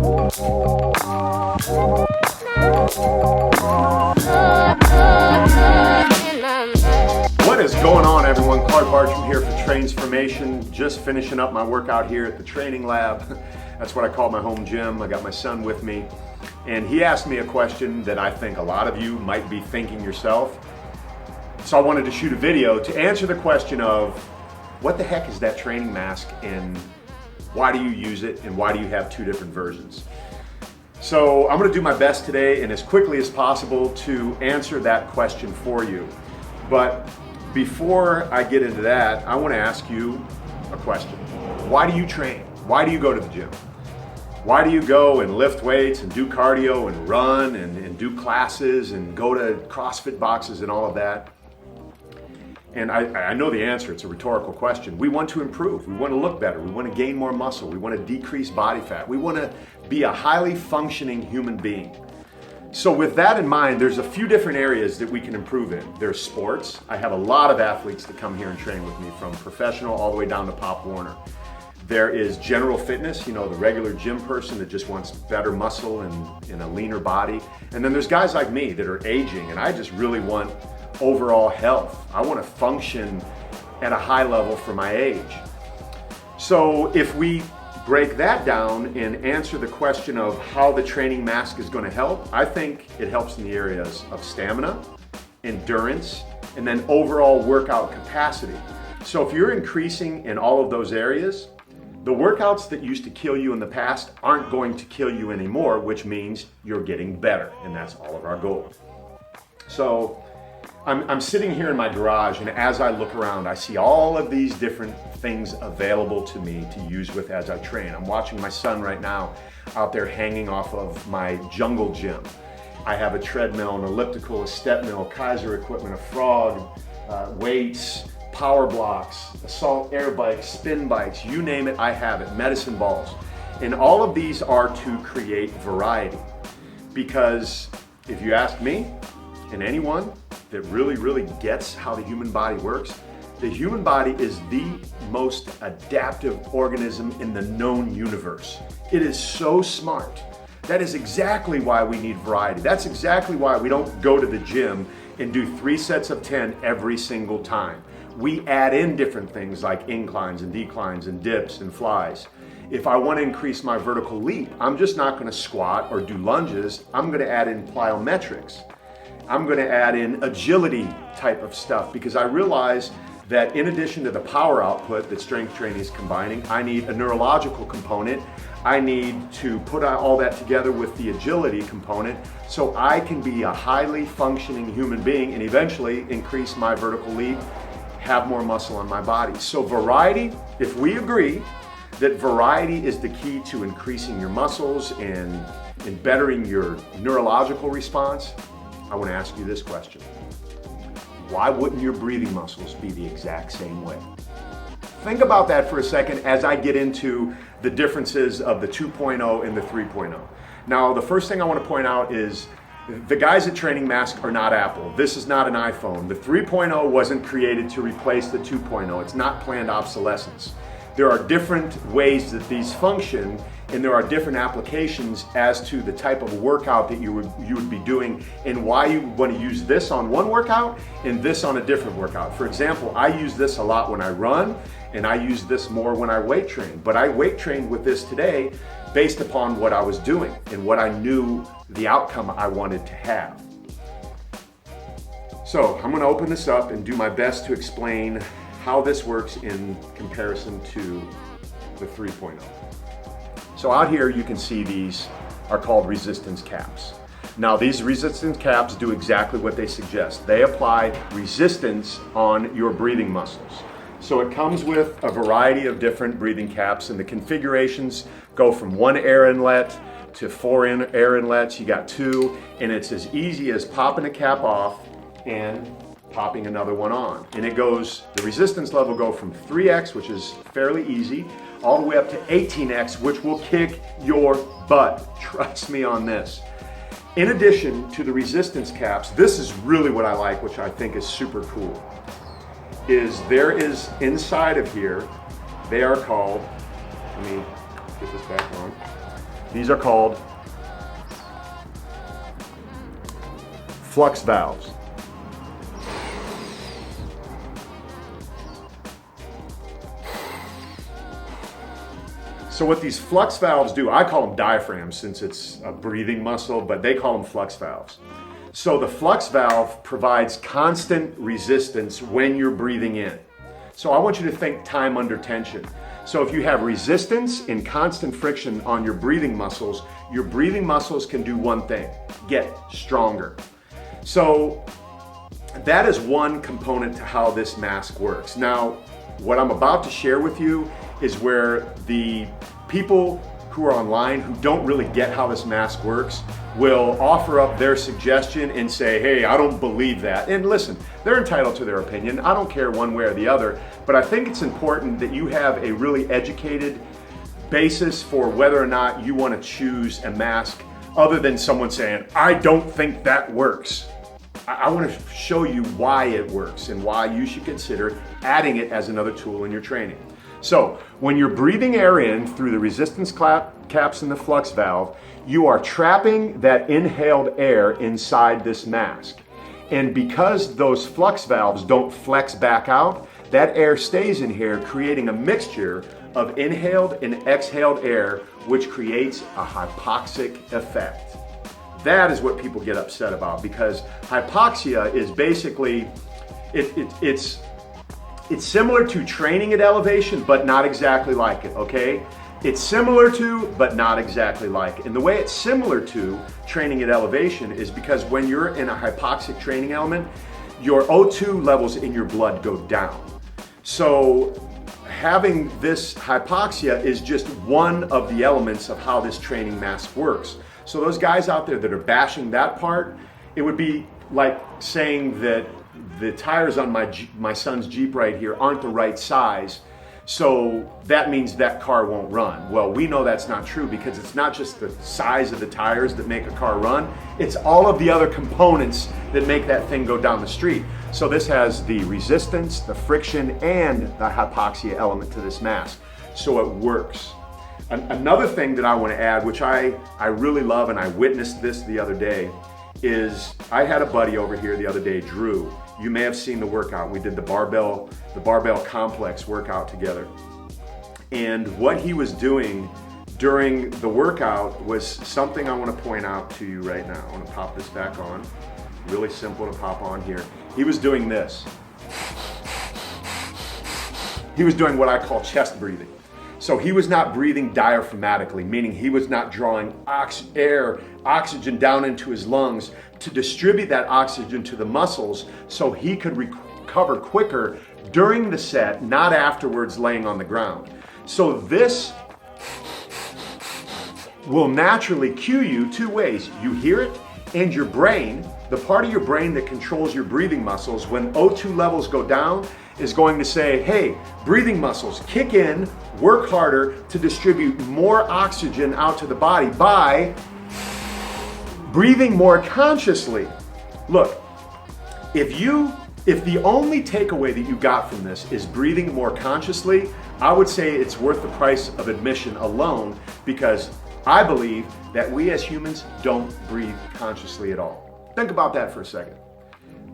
What is going on, everyone? Clark Bartram here for Transformation. Just finishing up my workout here at the training lab. That's what I call my home gym. I got my son with me, and he asked me a question that I think a lot of you might be thinking yourself. So I wanted to shoot a video to answer the question of, what the heck is that training mask, and why do you use it, and why do you have two different versions? So I'm going to do my best today and as quickly as possible to answer that question for you. But before I get into that, I want to ask you a question. Why do you train? Why do you go to the gym? Why do you go and lift weights and do cardio and run and do classes and go to CrossFit boxes and all of that? And I know the answer. It's a rhetorical question. We want to improve. We want to look better. We want to gain more muscle. We want to decrease body fat. We want to be a highly functioning human being. So with that in mind, there's a few different areas that we can improve in. There's sports. I have a lot of athletes that come here and train with me, from professional all the way down to Pop Warner. There is general fitness, the regular gym person that just wants better muscle and a leaner body. And then there's guys like me that are aging, and I just really want overall health. I want to function at a high level for my age. So if we break that down and answer the question of how the training mask is going to help, I think it helps in the areas of stamina, endurance, and then overall workout capacity. So if you're increasing in all of those areas, the workouts that used to kill you in the past aren't going to kill you anymore, which means you're getting better, and that's all of our goal. So I'm sitting here in my garage, and as I look around, I see all of these different things available to me to use with as I train. I'm watching my son right now out there hanging off of my jungle gym. I have a treadmill, an elliptical, a step mill, Kaiser equipment, a frog, weights, power blocks, assault air bikes, spin bikes, you name it, I have it, medicine balls. And all of these are to create variety. Because if you ask me, and anyone that really gets how the human body works, the human body is the most adaptive organism in the known universe. It is so smart. That is exactly why we need variety. That's exactly why we don't go to the gym and do 3 sets of 10 every single time. We add in different things like inclines and declines and dips and flies. If I want to increase my vertical leap, I'm just not going to squat or do lunges. I'm going to add in plyometrics. I'm going to add in agility type of stuff, because I realize that in addition to the power output that strength training is combining, I need a neurological component. I need to put all that together with the agility component so I can be a highly functioning human being and eventually increase my vertical leap, have more muscle on my body. So variety, if we agree that variety is the key to increasing your muscles and bettering your neurological response, I want to ask you this question. Why wouldn't your breathing muscles be the exact same way? Think about that for a second as I get into the differences of the 2.0 and the 3.0. Now, the first thing I want to point out is the guys at Training Mask are not Apple. This is not an iPhone. The 3.0 wasn't created to replace the 2.0. It's not planned obsolescence. There are different ways that these function, and there are different applications as to the type of workout that you would be doing and why you want to use this on one workout and this on a different workout. For example, I use this a lot when I run, and I use this more when I weight train. But I weight trained with this today based upon what I was doing and what I knew the outcome I wanted to have. So I'm going to open this up and do my best to explain how this works in comparison to the 3.0. So out here you can see these are called resistance caps. Now these resistance caps do exactly what they suggest. They apply resistance on your breathing muscles. So it comes with a variety of different breathing caps, and the configurations go from 1 air inlet to 4 air inlets. You got 2, and it's as easy as popping a cap off and popping another one on. And it goes, the resistance level go from 3x, which is fairly easy, all the way up to 18x, which will kick your butt. Trust me on this. In addition to the resistance caps, this is really what I like, which I think is super cool, is there is inside of here, they are called, let me get this back on. These are called flux valves. So what these flux valves do, I call them diaphragms since it's a breathing muscle, but they call them flux valves. So the flux valve provides constant resistance when you're breathing in. So I want you to think time under tension. So if you have resistance and constant friction on your breathing muscles can do one thing: get stronger. So that is one component to how this mask works. Now, what I'm about to share with you is where the people who are online who don't really get how this mask works will offer up their suggestion and say, hey, I don't believe that. And listen, they're entitled to their opinion. I don't care one way or the other, but I think it's important that you have a really educated basis for whether or not you want to choose a mask other than someone saying, I don't think that works. I want to show you why it works and why you should consider adding it as another tool in your training. So when you're breathing air in through the resistance caps in the flux valve, you are trapping that inhaled air inside this mask. And because those flux valves don't flex back out, that air stays in here, creating a mixture of inhaled and exhaled air, which creates a hypoxic effect. That is what people get upset about, because hypoxia is basically, it's similar to training at elevation, but not exactly like it, okay? It's similar to, but not exactly like it. And the way it's similar to training at elevation is because when you're in a hypoxic training element, your O2 levels in your blood go down. So having this hypoxia is just one of the elements of how this training mask works. So those guys out there that are bashing that part, it would be like saying that the tires on my son's Jeep right here aren't the right size, so that means that car won't run. Well, we know that's not true, because it's not just the size of the tires that make a car run, it's all of the other components that make that thing go down the street. So this has the resistance, the friction, and the hypoxia element to this mask, so it works. Another thing that I want to add, which I really love, and I witnessed this the other day, is I had a buddy over here the other day, Drew. You may have seen the workout. We did the barbell complex workout together. And what he was doing during the workout was something I want to point out to you right now. I want to pop this back on. Really simple to pop on here. He was doing this. He was doing what I call chest breathing. So he was not breathing diaphragmatically, meaning he was not drawing oxygen down into his lungs to distribute that oxygen to the muscles so he could recover quicker during the set, not afterwards laying on the ground. So this will naturally cue you two ways. You hear it, and your brain, the part of your brain that controls your breathing muscles, when O2 levels go down, is going to say, hey, breathing muscles, kick in, work harder to distribute more oxygen out to the body by breathing more consciously. Look, if the only takeaway that you got from this is breathing more consciously, I would say it's worth the price of admission alone, because I believe that we as humans don't breathe consciously at all. Think about that for a second.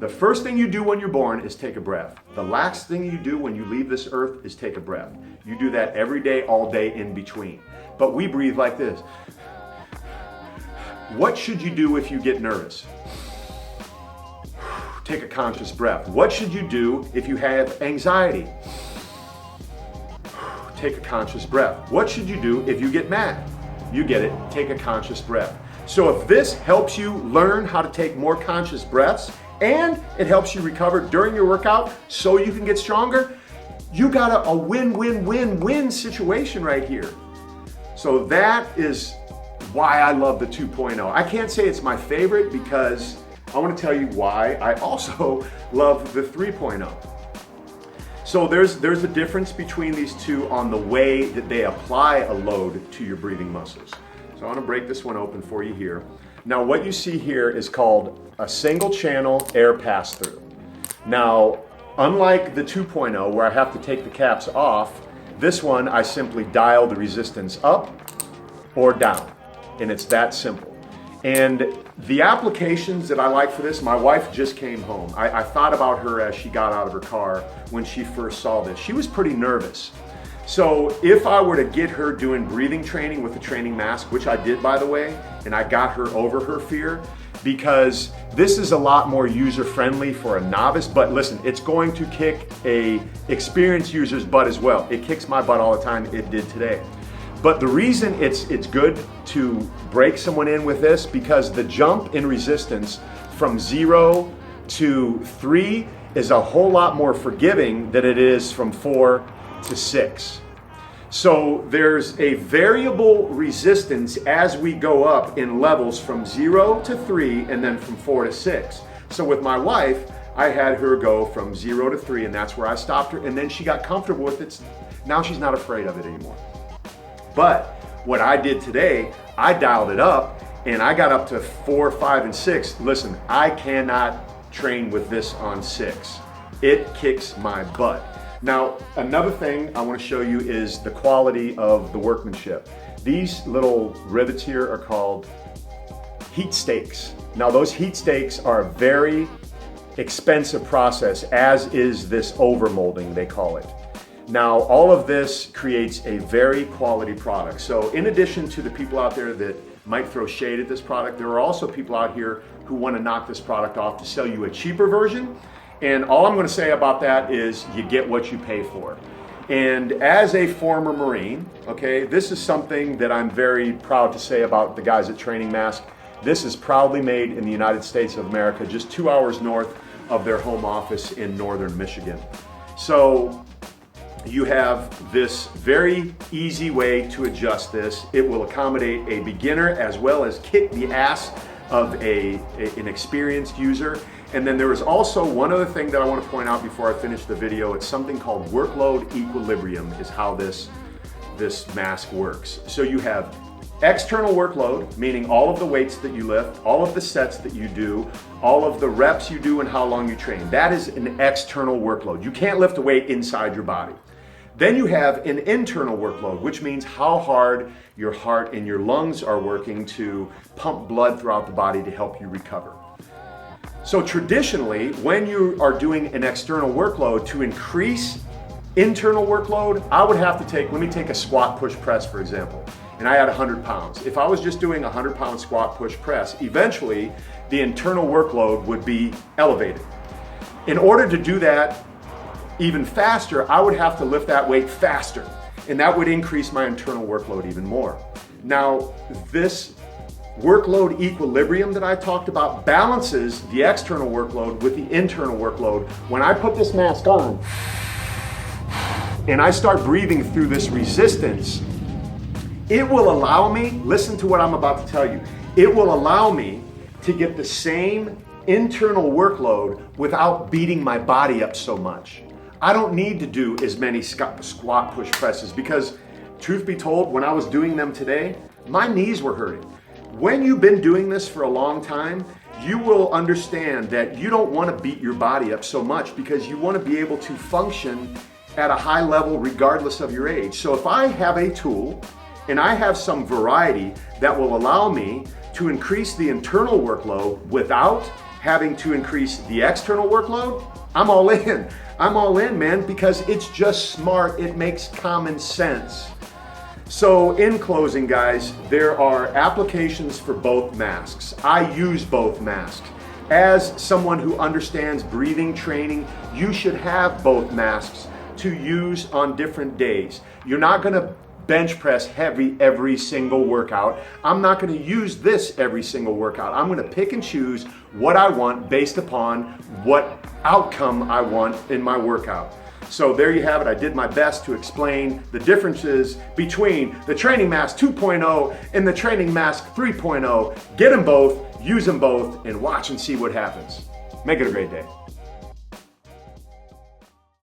The first thing you do when you're born is take a breath. The last thing you do when you leave this earth is take a breath. You do that every day, all day in between. But we breathe like this. What should you do if you get nervous? Take a conscious breath. What should you do if you have anxiety? Take a conscious breath. What should you do if you get mad? You get it, take a conscious breath. So if this helps you learn how to take more conscious breaths, and it helps you recover during your workout so you can get stronger, you got a win-win-win-win situation right here. So that is why I love the 2.0. I can't say it's my favorite, because I want to tell you why I also love the 3.0. So there's a difference between these two on the way that they apply a load to your breathing muscles. So I want to break this one open for you here. Now what you see here is called a single channel air pass through. Now, unlike the 2.0 where I have to take the caps off, this one I simply dial the resistance up or down. and it's that simple. And the applications that I like for this, my wife just came home. I thought about her as she got out of her car when she first saw this. She was pretty nervous. So if I were to get her doing breathing training with the training mask, which I did by the way, and I got her over her fear, because this is a lot more user-friendly for a novice, but listen, it's going to kick a experienced user's butt as well. It kicks my butt all the time, it did today. But the reason it's good to break someone in with this, because the jump in resistance from 0 to 3 is a whole lot more forgiving than it is from 4 to 6. So there's a variable resistance as we go up in levels from 0 to 3 and then from 4 to 6. So with my wife, I had her go from 0 to 3, and that's where I stopped her, and then she got comfortable with it. Now she's not afraid of it anymore. But what I did today, I dialed it up and I got up to 4, 5, and 6. Listen, I cannot train with this on 6. It kicks my butt. Now, another thing I want to show you is the quality of the workmanship. These little rivets here are called heat stakes. Now, those heat stakes are a very expensive process, as is this overmolding, they call it. Now, all of this creates a very quality product. So in addition to the people out there that might throw shade at this product, there are also people out here who want to knock this product off to sell you a cheaper version. And all I'm going to say about that is you get what you pay for. And as a former Marine, okay, this is something that I'm very proud to say about the guys at Training Mask. This is proudly made in the United States of America, just 2 hours north of their home office in northern Michigan. So you have this very easy way to adjust this. It will accommodate a beginner as well as kick the ass of an experienced user. And then there is also one other thing that I want to point out before I finish the video. It's something called Workload Equilibrium is how this mask works. So you have external workload, meaning all of the weights that you lift, all of the sets that you do, all of the reps you do, and how long you train. That is an external workload. You can't lift a weight inside your body. Then you have an internal workload, which means how hard your heart and your lungs are working to pump blood throughout the body to help you recover. So traditionally, when you are doing an external workload, to increase internal workload, I would have to take, let me take a squat push press for example, and I had 100 pounds. If I was just doing a 100-pound squat push press, eventually the internal workload would be elevated. In order to do that even faster, I would have to lift that weight faster, and that would increase my internal workload even more. Now, this workload equilibrium that I talked about balances the external workload with the internal workload. When I put this mask on and I start breathing through this resistance, it will allow me, listen to what I'm about to tell you, it will allow me to get the same internal workload without beating my body up so much. I don't need to do as many squat push presses because, truth be told, when I was doing them today, my knees were hurting. When you've been doing this for a long time, you will understand that you don't want to beat your body up so much because you want to be able to function at a high level regardless of your age. So if I have a tool and I have some variety that will allow me to increase the internal workload without having to increase the external workload, I'm all in. I'm all in, man, because it's just smart. It makes common sense. So in closing, guys, there are applications for both masks. I use both masks. As someone who understands breathing training, you should have both masks to use on different days. You're not going to bench press heavy every single workout. I'm not going to use this every single workout. I'm going to pick and choose what I want based upon what outcome I want in my workout. So there you have it. I did my best to explain the differences between the Training Mask 2.0 and the Training Mask 3.0. Get them both, use them both, and watch and see what happens. Make it a great day.